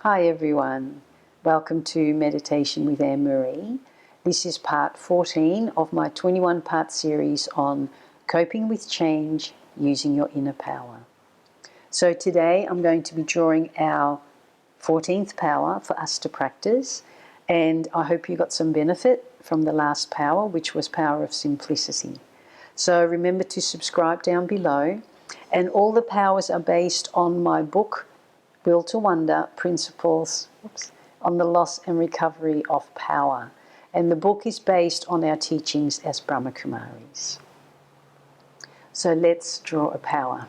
Hi everyone, welcome to Meditation with Annemarie. This is part 14 of my 21-part series on coping with change using your inner power. So today I'm going to be drawing our 14th power for us to practice, and I hope you got some benefit from the last power, which was power of simplicity. So remember to subscribe down below, and all the powers are based on my book Will to Wonder, Principles on the Loss and Recovery of Power. And the book is based on our teachings as Brahma Kumaris. So let's draw a power.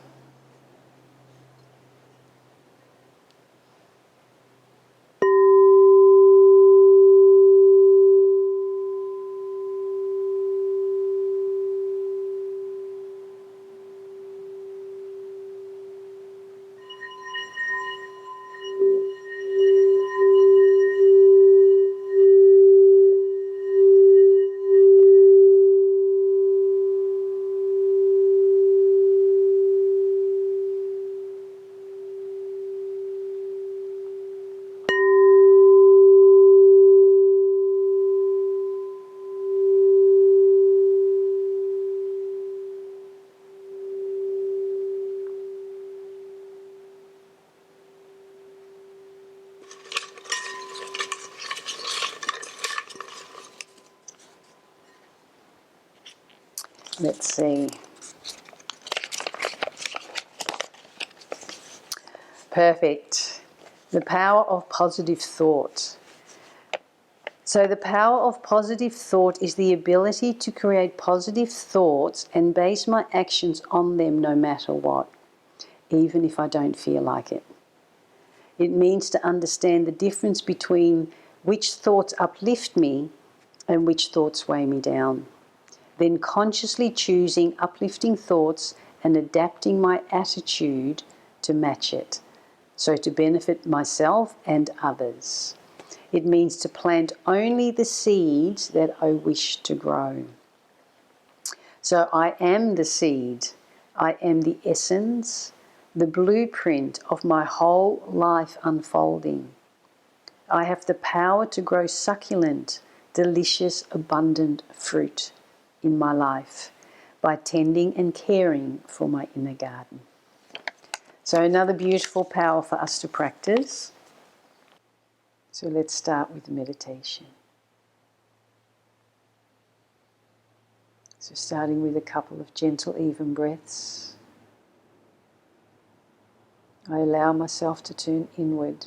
Let's see. Perfect. The power of positive thought. So the power of positive thought is the ability to create positive thoughts and base my actions on them no matter what, even if I don't feel like it. It means to understand the difference between which thoughts uplift me and which thoughts weigh me down. Then consciously choosing uplifting thoughts and adapting my attitude to match it, so to benefit myself and others. It means to plant only the seeds that I wish to grow. So I am the seed. I am the essence, the blueprint of my whole life unfolding. I have the power to grow succulent, delicious, abundant fruit in my life by tending and caring for my inner garden. So another beautiful power for us to practice. So let's start with meditation. So starting with a couple of gentle, even breaths. I allow myself to turn inward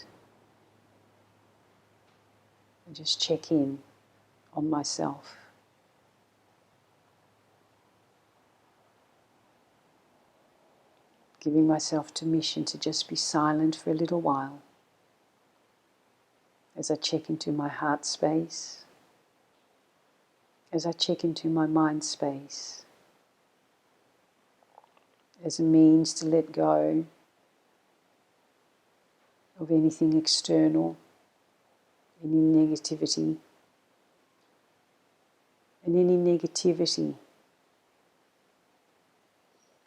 and just check in on myself. Giving myself permission to just be silent for a little while as I check into my heart space, as I check into my mind space, as a means to let go of anything external, any negativity,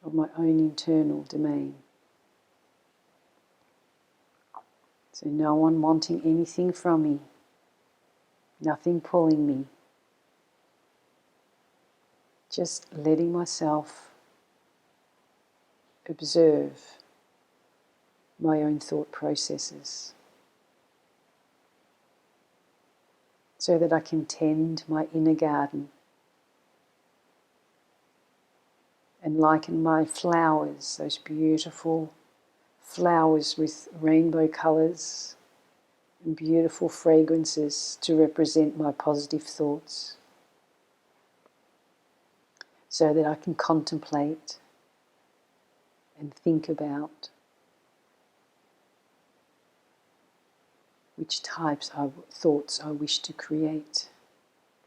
of my own internal domain. So no one wanting anything from me, nothing pulling me, just letting myself observe my own thought processes so that I can tend my inner garden and liken my flowers, those beautiful flowers with rainbow colours and beautiful fragrances, to represent my positive thoughts, so that I can contemplate and think about which types of thoughts I wish to create,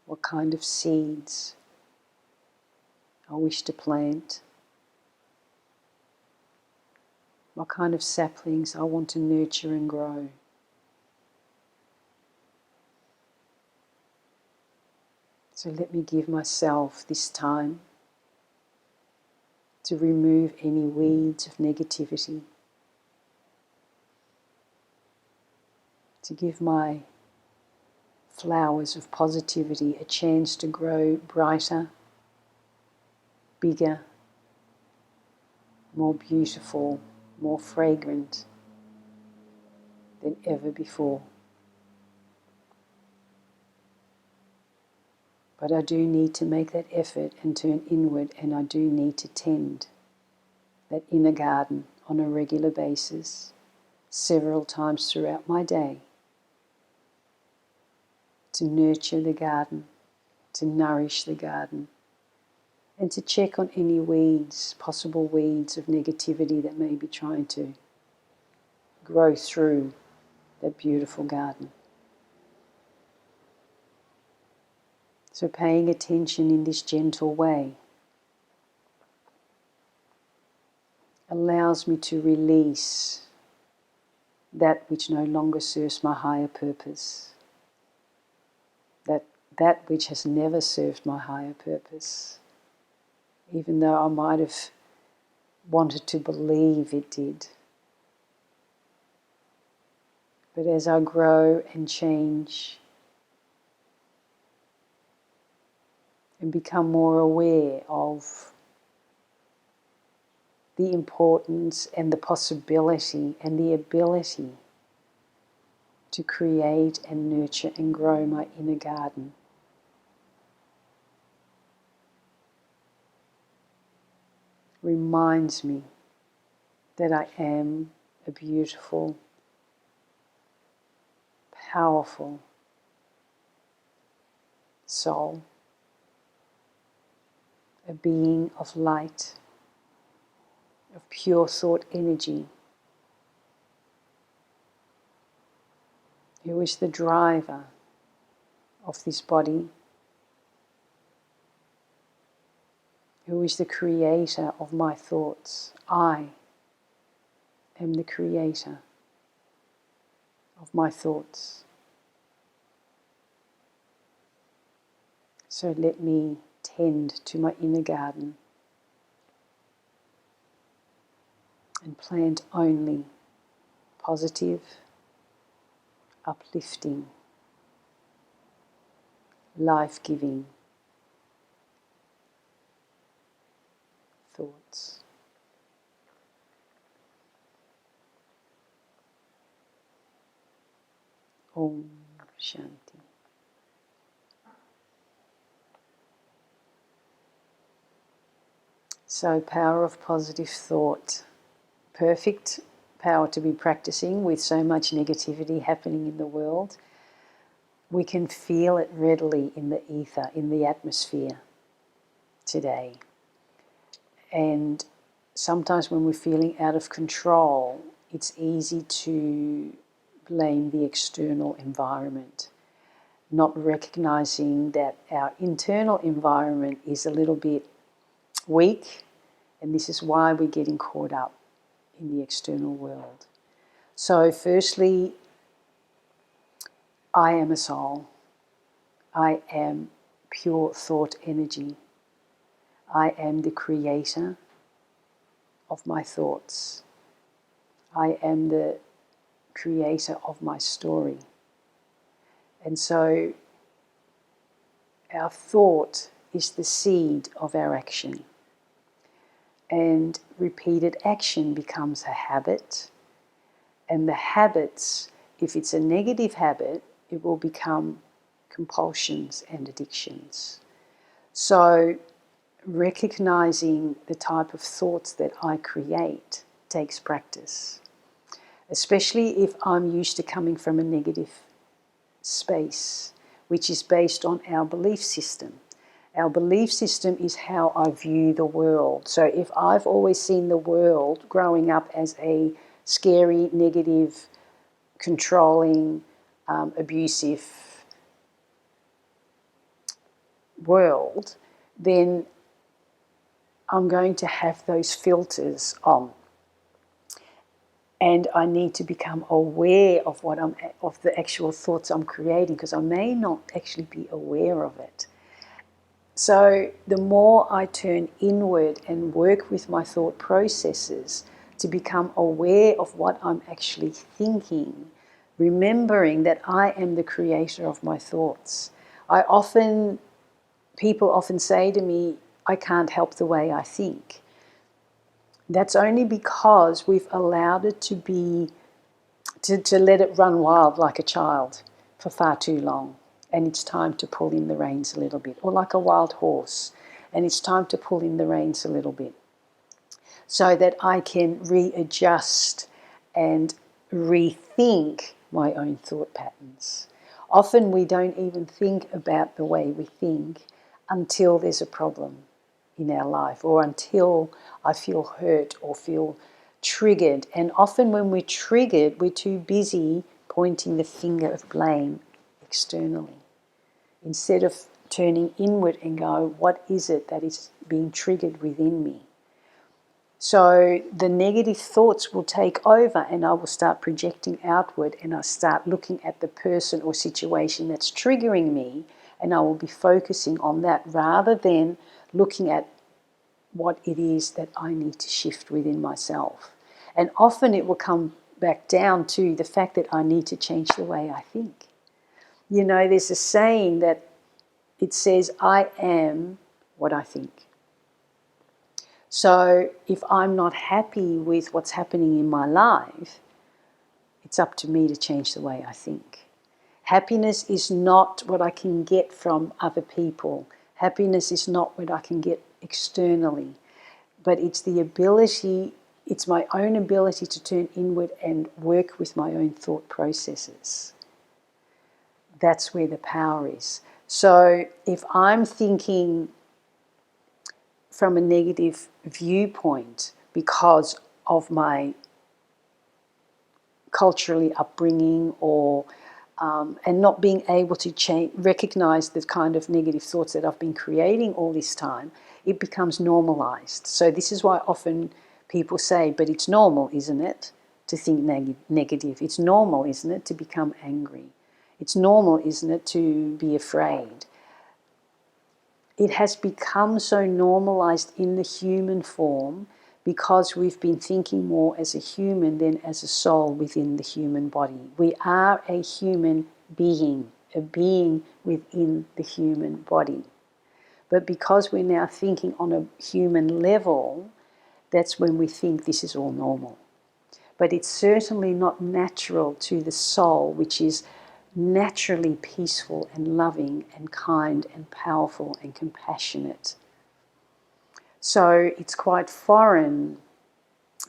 what kind of seeds I wish to plant, what kind of saplings I want to nurture and grow. So let me give myself this time to remove any weeds of negativity, to give my flowers of positivity a chance to grow brighter, bigger, more beautiful, more fragrant than ever before. But I do need to make that effort and turn inward, and I do need to tend that inner garden on a regular basis, several times throughout my day, to nurture the garden, to nourish the garden, and to check on any weeds, possible weeds of negativity that may be trying to grow through that beautiful garden. So paying attention in this gentle way allows me to release that which no longer serves my higher purpose, that which has never served my higher purpose, even though I might have wanted to believe it did. But as I grow and change and become more aware of the importance and the possibility and the ability to create and nurture and grow my inner garden, reminds me that I am a beautiful, powerful soul, a being of light, of pure thought energy, who is the driver of this body, who is the creator of my thoughts. I am the creator of my thoughts. So let me tend to my inner garden and plant only positive, uplifting, life-giving thoughts. Om Shanti. So, power of positive thought. Perfect power to be practicing with so much negativity happening in the world. We can feel it readily in the ether, in the atmosphere today. And sometimes when we're feeling out of control, it's easy to blame the external environment, not recognizing that our internal environment is a little bit weak, and this is why we're getting caught up in the external world. So firstly, I am a soul. I am pure thought energy. I am the creator of my thoughts. I am the creator of my story. And so our thought is the seed of our action. And repeated action becomes a habit. And the habits, if it's a negative habit, it will become compulsions and addictions. So recognizing the type of thoughts that I create takes practice, especially if I'm used to coming from a negative space, which is based on our belief system. Our belief system is how I view the world. So if I've always seen the world growing up as a scary, negative, controlling, abusive world, then I'm going to have those filters on. And I need to become aware of of the actual thoughts I'm creating, because I may not actually be aware of it. So the more I turn inward and work with my thought processes to become aware of what I'm actually thinking, remembering that I am the creator of my thoughts. People often say to me, I can't help the way I think. That's only because we've allowed it to let it run wild like a child for far too long. And it's time to pull in the reins a little bit. Or like a wild horse. And it's time to pull in the reins a little bit, so that I can readjust and rethink my own thought patterns. Often we don't even think about the way we think until there's a problem in our life, or until I feel hurt or feel triggered. And often when we're triggered, we're too busy pointing the finger of blame externally, instead of turning inward and go, what is it that is being triggered within me? So the negative thoughts will take over, and I will start projecting outward, and I start looking at the person or situation that's triggering me, and I will be focusing on that rather than looking at what it is that I need to shift within myself. And often it will come back down to the fact that I need to change the way I think. You know, there's a saying that it says, I am what I think. So if I'm not happy with what's happening in my life, it's up to me to change the way I think. Happiness is not what I can get from other people. Happiness is not what I can get externally. But it's it's my own ability to turn inward and work with my own thought processes. That's where the power is. So if I'm thinking from a negative viewpoint because of my culturally upbringing, or and not being able to recognize the kind of negative thoughts that I've been creating all this time, it becomes normalized. So this is why often people say, but it's normal, isn't it, to think negative? It's normal, isn't it, to become angry? It's normal, isn't it, to be afraid? It has become so normalized in the human form because we've been thinking more as a human than as a soul within the human body. We are a human being, a being within the human body. But because we're now thinking on a human level, that's when we think this is all normal. But it's certainly not natural to the soul, which is naturally peaceful and loving and kind and powerful and compassionate. So it's quite foreign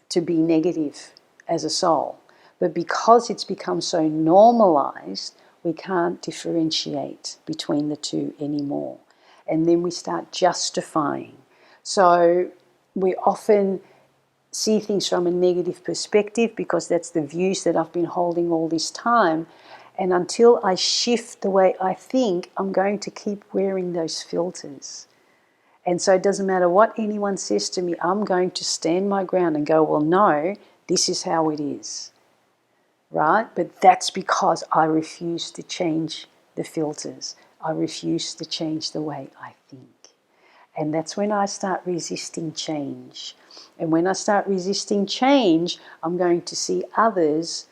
to be negative as a soul. But because it's become so normalized, we can't differentiate between the two anymore. And then we start justifying. So we often see things from a negative perspective because that's the views that I've been holding all this time. And until I shift the way I think, I'm going to keep wearing those filters. And so it doesn't matter what anyone says to me, I'm going to stand my ground and go, well, no, this is how it is, right? But that's because I refuse to change the filters. I refuse to change the way I think. And that's when I start resisting change. And when I start resisting change, I'm going to see others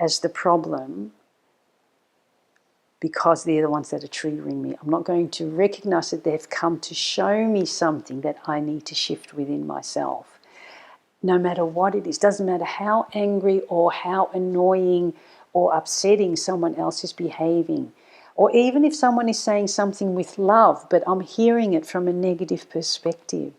as the problem because they're the ones that are triggering me. I'm not going to recognize that they've come to show me something that I need to shift within myself. No matter what it is, doesn't matter how angry or how annoying or upsetting someone else is behaving. Or even if someone is saying something with love, but I'm hearing it from a negative perspective,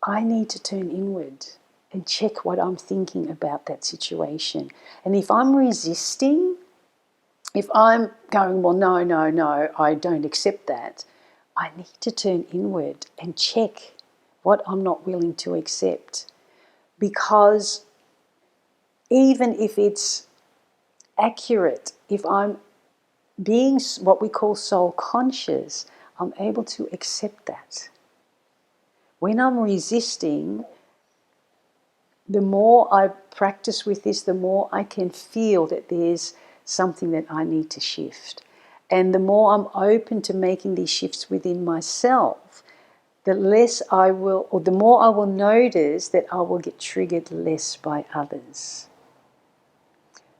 I need to turn inward and check what I'm thinking about that situation. And if I'm resisting, if I'm going, well, no, I don't accept that, I need to turn inward and check what I'm not willing to accept. Because even if it's accurate, if I'm being what we call soul conscious, I'm able to accept that. When I'm resisting, the more I practice with this, the more I can feel that there's something that I need to shift. And the more I'm open to making these shifts within myself, the less I will, or the more I will notice that I will get triggered less by others.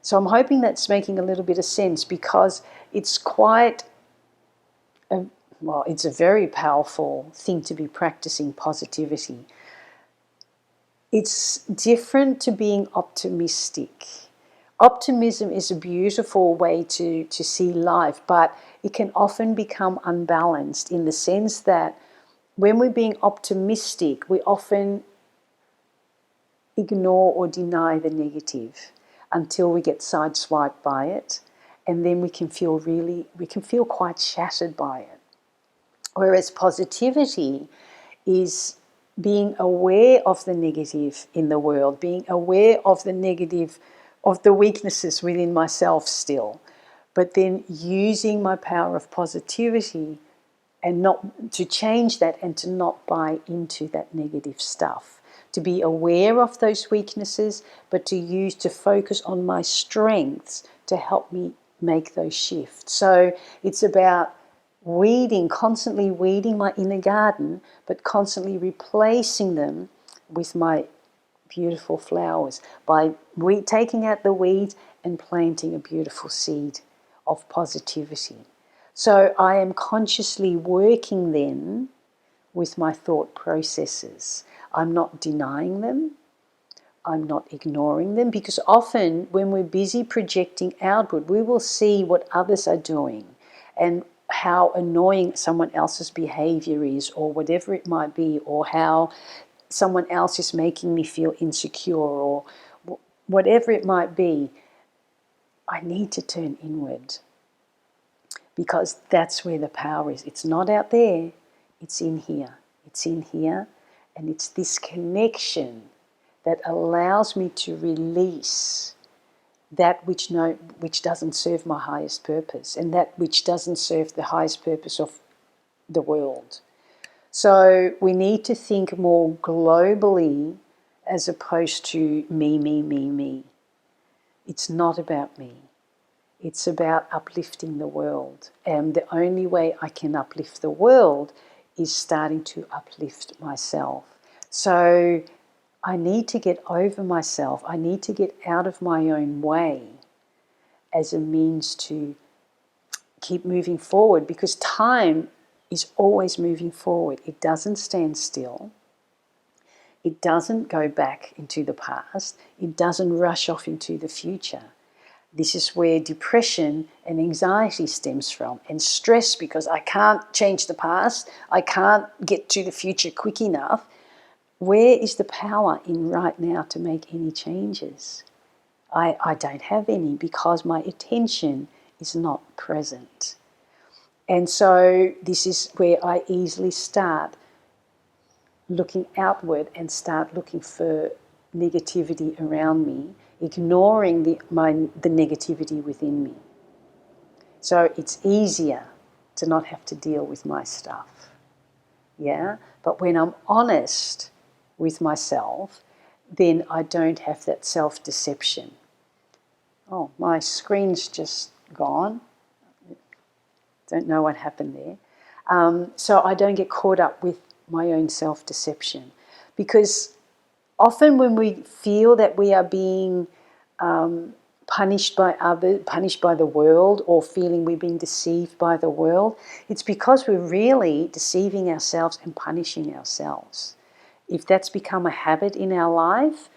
So I'm hoping that's making a little bit of sense, because it's quite it's a very powerful thing to be practicing positivity. It's different to being optimistic. Optimism is a beautiful way to see life, but it can often become unbalanced, in the sense that when we're being optimistic, we often ignore or deny the negative until we get sideswiped by it, and then we can feel quite shattered by it. Whereas positivity is being aware of the negative in the world, being aware of the negative, of the weaknesses within myself still, but then using my power of positivity and not to change that, and to not buy into that negative stuff. To be aware of those weaknesses, but to focus on my strengths to help me make those shifts. So it's about constantly weeding my inner garden, but constantly replacing them with my beautiful flowers by taking out the weeds and planting a beautiful seed of positivity. So I am consciously working then with my thought processes. I'm not denying them. I'm not ignoring them, because often when we're busy projecting outward, we will see what others are doing and how annoying someone else's behavior is, or whatever it might be, or how someone else is making me feel insecure, or whatever it might be. I need to turn inward, because that's where the power is. It's not out there, it's in here. It's in here, and it's this connection that allows me to release that which doesn't serve my highest purpose, and that which doesn't serve the highest purpose of the world. So we need to think more globally as opposed to me, me, me, me. It's not about me. It's about uplifting the world. And the only way I can uplift the world is starting to uplift myself. So I need to get over myself. I need to get out of my own way as a means to keep moving forward, because time is always moving forward. It doesn't stand still. It doesn't go back into the past. It doesn't rush off into the future. This is where depression and anxiety stems from, and stress, because I can't change the past. I can't get to the future quick enough. Where is the power in right now to make any changes? I don't have any, because my attention is not present. And so this is where I easily start looking outward and start looking for negativity around me, ignoring the negativity within me. So it's easier to not have to deal with my stuff. Yeah? But when I'm honest with myself, then I don't have that self-deception. Oh, my screen's just gone. Don't know what happened there. So I don't get caught up with my own self-deception. Because often when we feel that we are being punished by others, punished by the world, or feeling we're being deceived by the world, it's because we're really deceiving ourselves and punishing ourselves. If that's become a habit in our life,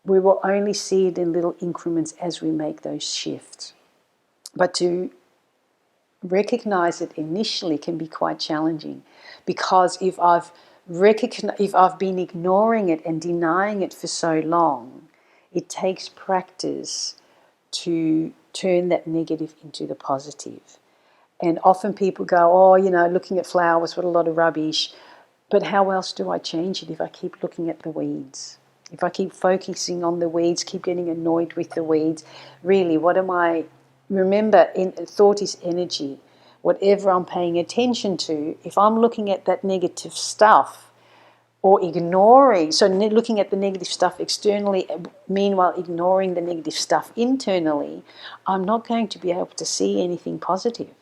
we will only see it in little increments as we make those shifts. But to recognize it initially can be quite challenging, because if I've been ignoring it and denying it for so long, it takes practice to turn that negative into the positive. And often people go, oh, looking at flowers, what a lot of rubbish. But how else do I change it if I keep looking at the weeds? If I keep focusing on the weeds, keep getting annoyed with the weeds, really, what am I? Remember, thought is energy. Whatever I'm paying attention to, if I'm looking at that negative stuff or ignoring, so looking at the negative stuff externally, meanwhile ignoring the negative stuff internally, I'm not going to be able to see anything positive.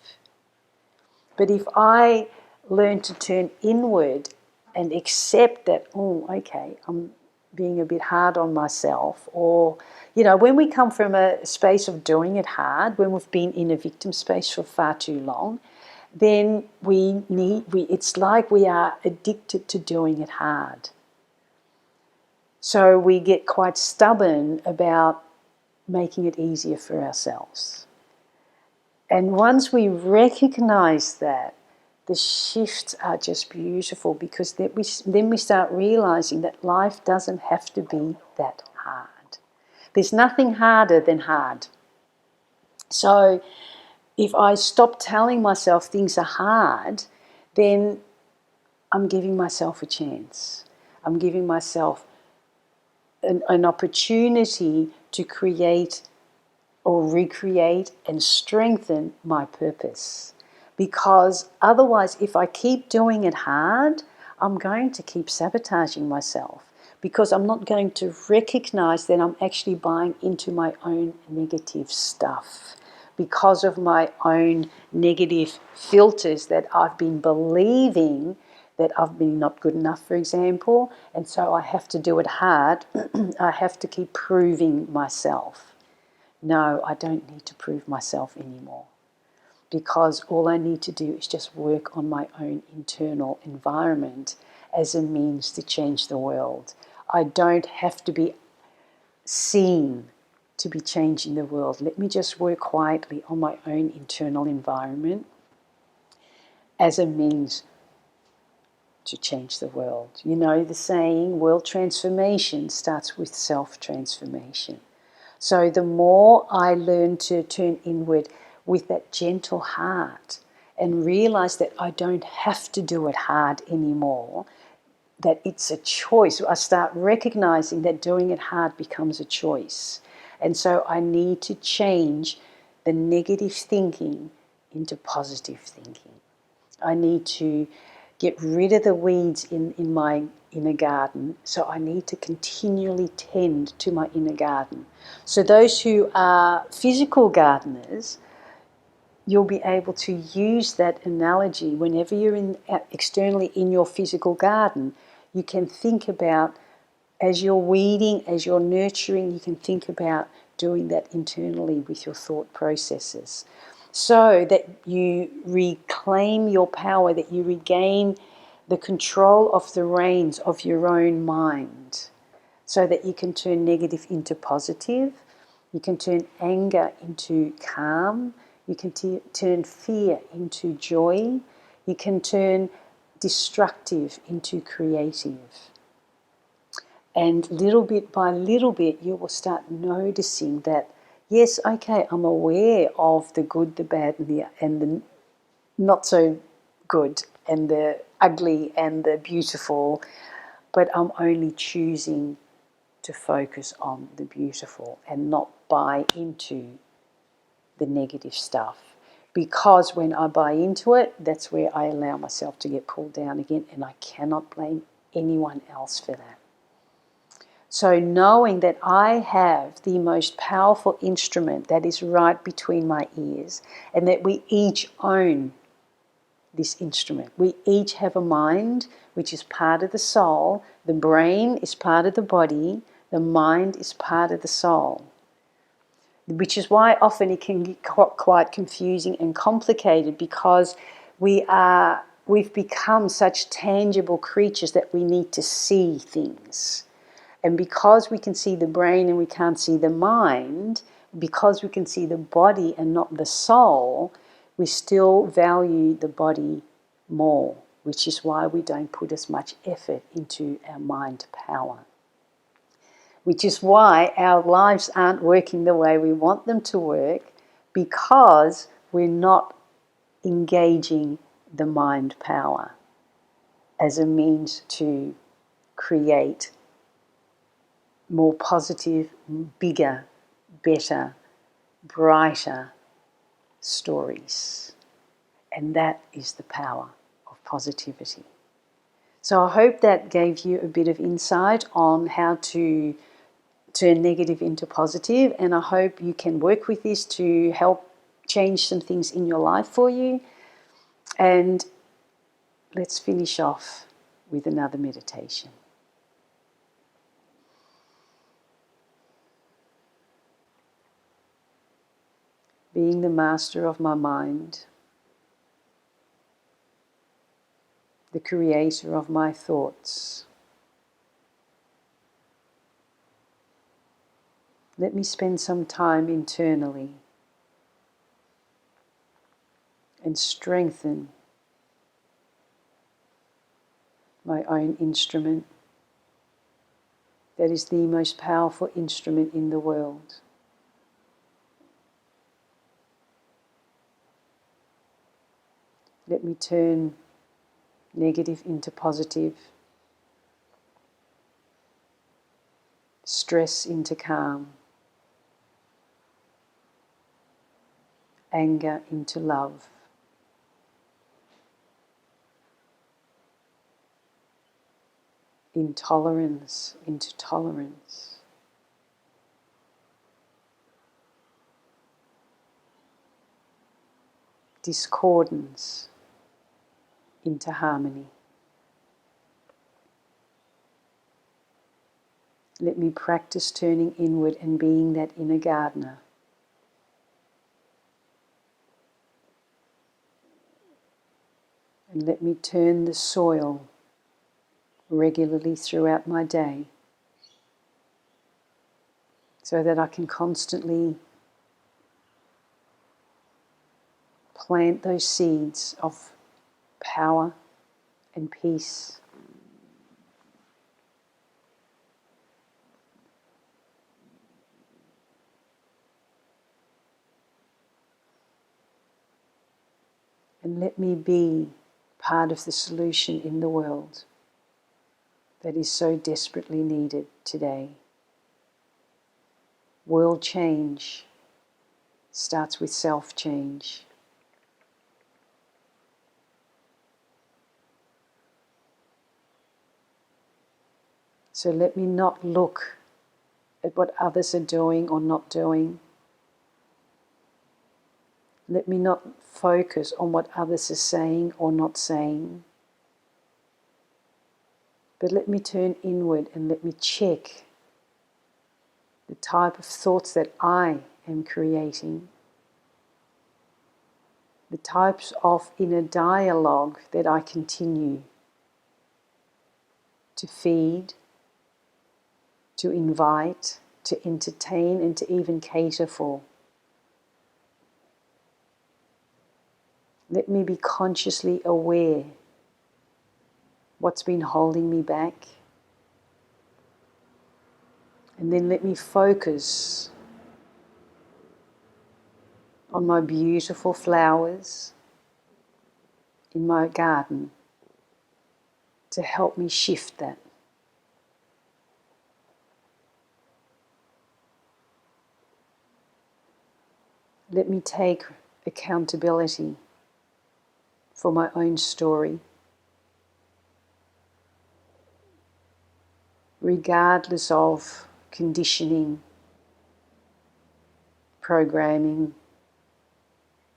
But if I learn to turn inward and accept that, oh, okay, being a bit hard on myself, or, you know, when we come from a space of doing it hard, when we've been in a victim space for far too long, then it's like we are addicted to doing it hard. So we get quite stubborn about making it easier for ourselves. And once we recognize that, the shifts are just beautiful, because then we start realizing that life doesn't have to be that hard. There's nothing harder than hard. So if I stop telling myself things are hard, then I'm giving myself a chance. I'm giving myself an opportunity to create or recreate and strengthen my purpose. Because otherwise, if I keep doing it hard, I'm going to keep sabotaging myself, because I'm not going to recognize that I'm actually buying into my own negative stuff, because of my own negative filters that I've been believing that I've been not good enough, for example, and so I have to do it hard. I have to keep proving myself. No, I don't need to prove myself anymore, because all I need to do is just work on my own internal environment as a means to change the world. I don't have to be seen to be changing the world. Let me just work quietly on my own internal environment as a means to change the world. You know the saying, world transformation starts with self-transformation. So the more I learn to turn inward with that gentle heart and realize that I don't have to do it hard anymore, that it's a choice. I start recognizing that doing it hard becomes a choice. And so I need to change the negative thinking into positive thinking. I need to get rid of the weeds in my inner garden. So I need to continually tend to my inner garden. So those who are physical gardeners, you'll be able to use that analogy whenever you're externally in your physical garden. You can think about, as you're weeding, as you're nurturing, you can think about doing that internally with your thought processes, so that you reclaim your power, that you regain the control of the reins of your own mind, so that you can turn negative into positive, you can turn anger into calm, you can turn fear into joy, you can turn destructive into creative. And little bit by little bit, you will start noticing that, yes, okay, I'm aware of the good, the bad, and the not so good, and the ugly and the beautiful, but I'm only choosing to focus on the beautiful and not buy into the negative stuff. Because when I buy into it, that's where I allow myself to get pulled down again, and I cannot blame anyone else for that. So knowing that I have the most powerful instrument that is right between my ears, and that we each own this instrument. We each have a mind, which is part of the soul. The brain is part of the body. The mind is part of the soul. Which is why often it can get quite confusing and complicated, because we've become such tangible creatures that we need to see things. And because we can see the brain and we can't see the mind, because we can see the body and not the soul, we still value the body more, which is why we don't put as much effort into our mind power. Which is why our lives aren't working the way we want them to work, because we're not engaging the mind power as a means to create more positive, bigger, better, brighter stories. And that is the power of positivity. So I hope that gave you a bit of insight on how to turn negative into positive, and I hope you can work with this to help change some things in your life for you. And let's finish off with another meditation. being the master of my mind, the creator of my thoughts. Let me spend some time internally and strengthen my own instrument that is the most powerful instrument in the world. Let me turn negative into positive, stress into calm, anger into love, intolerance into tolerance, discordance into harmony. Let me practice turning inward and being that inner gardener. And let me turn the soil regularly throughout my day so that I can constantly plant those seeds of power and peace. And let me be part of the solution in the world that is so desperately needed today. World change starts with self-change. So let me not look at what others are doing or not doing. Let me not focus on what others are saying or not saying. But let me turn inward and let me check the type of thoughts that I am creating, the types of inner dialogue that I continue to feed, to invite, to entertain, and to even cater for. Let me be consciously aware what's been holding me back. And then let me focus on my beautiful flowers in my garden to help me shift that. Let me take accountability for my own story, regardless of conditioning, programming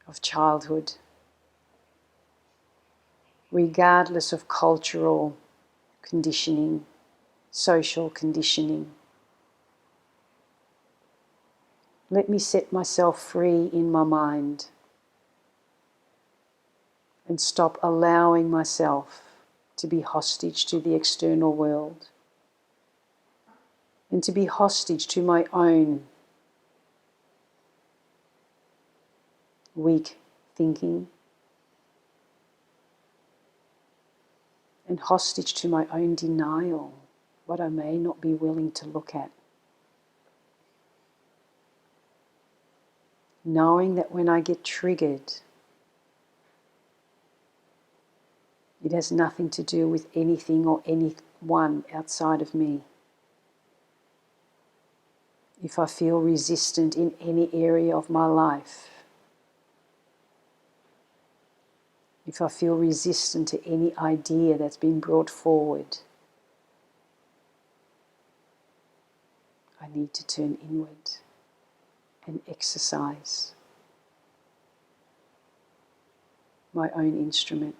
of childhood, regardless of cultural conditioning, social conditioning. Let me set myself free in my mind and stop allowing myself to be hostage to the external world and to be hostage to my own weak thinking and hostage to my own denial, what I may not be willing to look at. Knowing that when I get triggered, it has nothing to do with anything or anyone outside of me. If I feel resistant in any area of my life, if I feel resistant to any idea that's been brought forward, I need to turn inward and exercise my own instrument.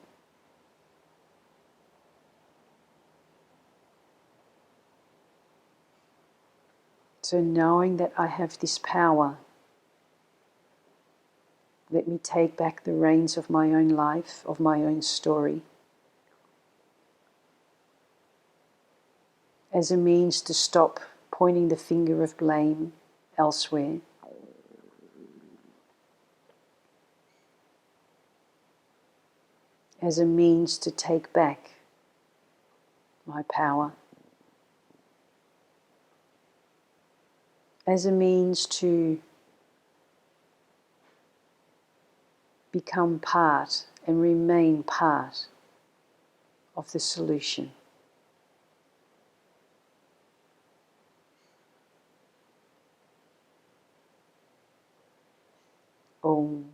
So knowing that I have this power Let me take back the reins of my own life, of my own story, as a means to stop pointing the finger of blame elsewhere. As a means to take back my power. As a means to become part and remain part of the solution. Om.